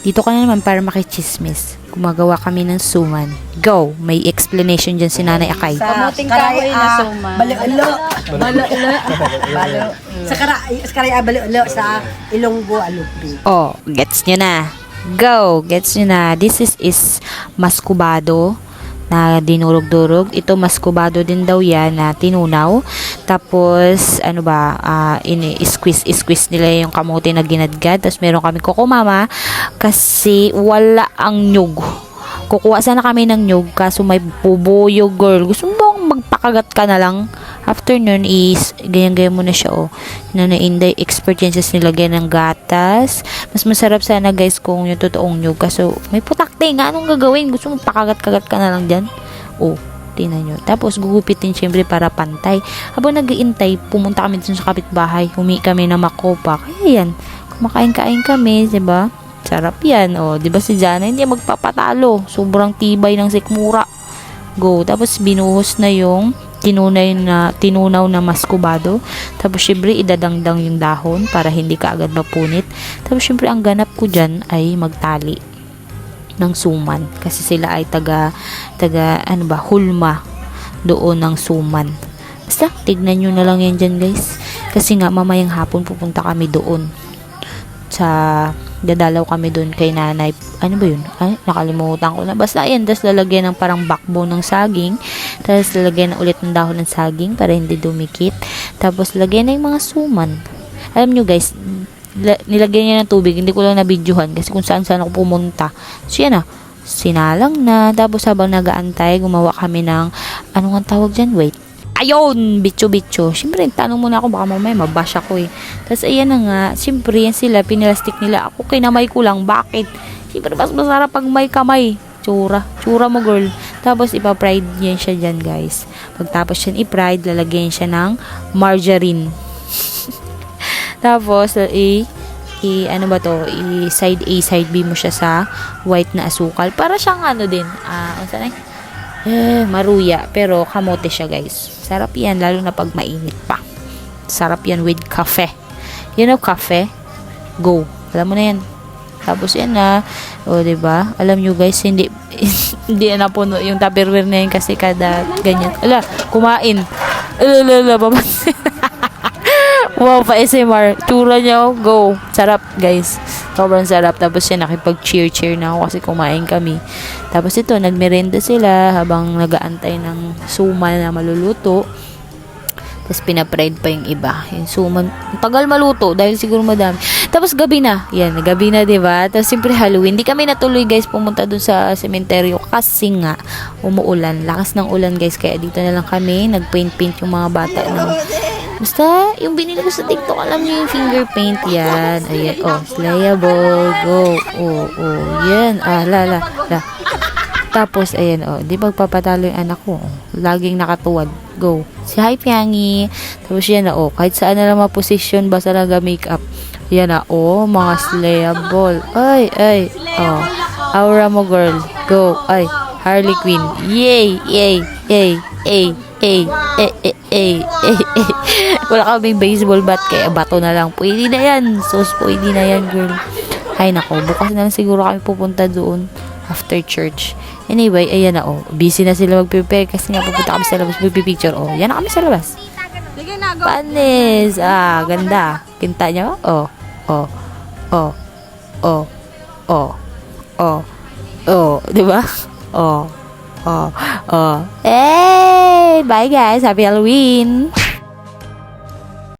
Dito ka na naman para makichismis. Gumagawa kami ng suman. Go! May explanation dyan si Nanay Akay. Kamuting kahoy na suman. Balo-ulo. Sa karaya balo-ulo sa Ilonggo, Alupi. Oh, gets nyo na. Go! Gets nyo na. This is maskubado na dinurog-durog. Ito maskubado din daw yan na tinunaw. Tapos, squeeze nila yung kamote na ginadgad. Tapos, meron kami kukumama kasi wala ang nyug. Kukuha sana kami ng nyug kaso may bubuyog, girl. Gusto mo bang magpakagat ka na lang? After nun is, ganyan-ganyan mo na siya, oh. Inday experiences nila ganyan ng gatas. Mas masarap sana, guys, kung yung totoong nyug. Kaso, may putakte nga. Anong gagawin? Gusto mo pakagat-kagat ka na lang dyan? Oh, tingnan nyo. Tapos, gugupitin syempre para pantay. Habang nag-iintay, pumunta kami dun sa kapitbahay. Humingi kami ng makopa. Kaya yan, kumakain-kain kami, diba? Sarap yan. O, diba si Jana? Hindi magpapatalo. Sobrang tibay ng sikmura. Go. Tapos, binuhos na yung tinunaw na maskubado. Tapos, syempre, idadangdang yung dahon para hindi ka agad mapunit. Tapos, syempre, ang ganap ko dyan ay magtali ng suman. Kasi sila ay hulma doon ng suman. Basta, tignan nyo na lang yan dyan, guys. Kasi nga, mamayang hapon pupunta kami doon. Dadalaw kami doon kay nanay. Ano ba yun? Ay, nakalimutan ko na. Basta, ayan, tapos lalagyan ng parang backbone ng saging. Tapos, lalagyan na ulit ng dahon ng saging para hindi dumikit. Tapos, lagyan na yung mga suman. Alam nyo, guys, nilagyan niya ng tubig. Hindi ko lang na-videohan kasi kung saan ako pumunta. So, yan na. Sinalang na. Tapos, habang nag-aantay, gumawa kami ng, ano nga tawag dyan? Wait. Ayun! Bitcho-bitcho. Siyempre, tanong muna ako, baka mamaya mabash ako eh. Tapos, ayan na nga. Siyempre, yan sila, pinilastik nila. Ako, kinamay ko lang. Bakit? Siyempre, mas masarap pag may kamay. Tsura mo, girl. Tapos, ipa-fried yan siya dyan, guys. Pagtapos yan i-fried, lalagyan siya ng margarine. Tapos, side A, side B mo siya sa white na asukal. Para siyang maruya. Pero kamote siya, guys. Sarap yan, lalo na pag mainit pa. Sarap yan with kafe. You know, kafe? Go. Alam mo na yan. Tapos yan na. O, diba? Alam nyo, guys, hindi na puno yung tupperware na yun kasi kada ganyan. Kumain. Babansin. Wow, pa SMR. Tura niya, go. Sarap, guys. Sobrang sarap. Tapos yan, nakipag-cheer na ako kasi kumain kami. Tapos ito, nagmerenda sila habang nagaantay ng suman na maluluto. Tapos pinapride pa yung iba. Yung suman, tagal maluto dahil siguro madami. Tapos gabi na. Yan, gabi na, diba? Tapos siyempre Halloween. Hindi kami natuloy, guys, pumunta dun sa sementeryo kasi nga umuulan. Lakas ng ulan, guys. Kaya dito na lang kami. Nagpaint-paint yung mga bata ng basta, yung binili ko sa TikTok, alam niyo yung finger paint yan. Ayan, slayable, go. Yan. La. Tapos, ayan, di magpapatalo yung anak ko. Laging nakatuwad. Go. Si Hi Piangi. Tapos yan, kahit saan na lang maposisyon, basta naga-makeup. Yan mga slayable. Ay. Aura mo, girl. Go. Ay, Harley Quinn. Yay. Wala kaming baseball bat kaya bato na lang. Pwede na yan. Pwede na yan, girl. Ay, nako. Bukas na lang siguro kami pupunta doon after church. Anyway, ayan na, busy na sila mag-prepare kasi nga pupunta kami sa labas magpipicture. Yan na kami sa labas. Sige na, go. Panis. Ganda. Kinta nyo? Diba? Hey! Bye, guys. Happy Halloween!